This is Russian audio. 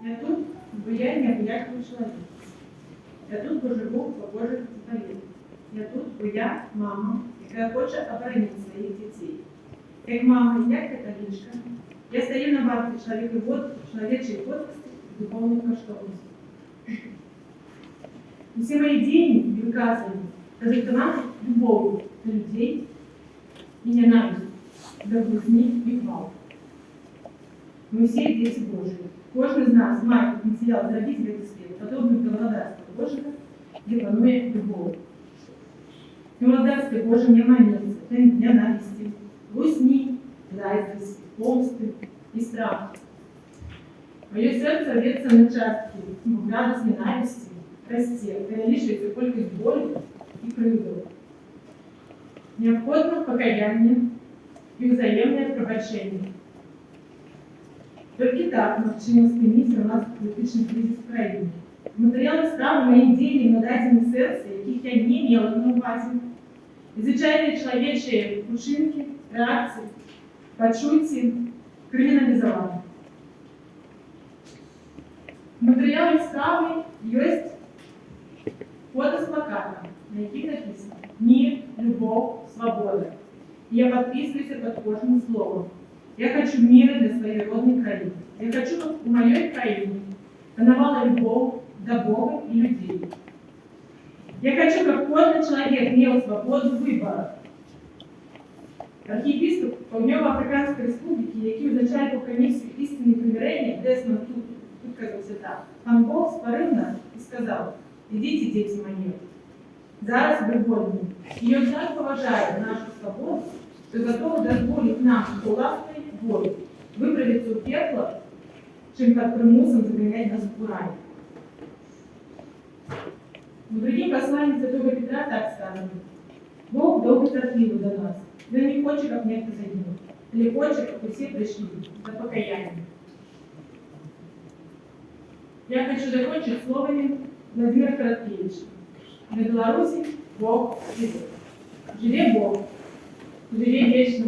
Я тут, бо я необъятный человек. Я тут, бо живу по Божих заповедях. Я тут, бо я мама, яка хоче оборонити своїх дітей. Як мама, як католичка, я стою на варте человечей подлости и духовной коштовности. И все мои деньги и выказывания продиктованы любовью до людей и ненавистью до близни и хвал. Мы все дети Божьи. Каждый из нас має потенціал зробити в этот свет, подобный Володарству Божьего, где панує любовь. В Володарстве Божьем нема места для ненависти, гусни, заздрости, помсты и страха. Мое сердце рвется на части, градус ненависти, расте, увеличивается колькость боли и кривды. Необходимо покаяние и взаимное пробачение. Только так мы вчимо спинитися у нас політичний кризис в країні. Матеріали справи мої дії нададені серця, яких я не мала на увазі. І звичайні чоловічі вчинки, реакції, почуття криміналізовані. В матеріалі справи є фото з плакатом, на яких написано «Мир, любовь, свобода». И я подписываюсь под кожным словом. Я хочу мира для своей родной краины. Я хочу, чтобы в моей краине пановала любовь до Бога и людей. Я хочу, чтобы каждый человек имел свободу выбора. Архиепископ Південно-Африканської Республіки, який узначає по комісію істинних примирення, Десмонд тут казався так. Пан Бог спарив нас і сказав: «Ідіть, діти мої, зараз ви вольні». І він так поважає нашу свободу, что готовы дозволить нам по властной воле выправиться в пекло, чем под примусом загонять нас в рай. В другим послании Святого Петра так сказано: Бог долго терпеливый до нас, но не хочет, как некто загинул, или хочет, как все пришли за покаянием. Я хочу закончить словами Владимира Короткевича. На Беларуси Бог живет. Живе Бог, живе вечно.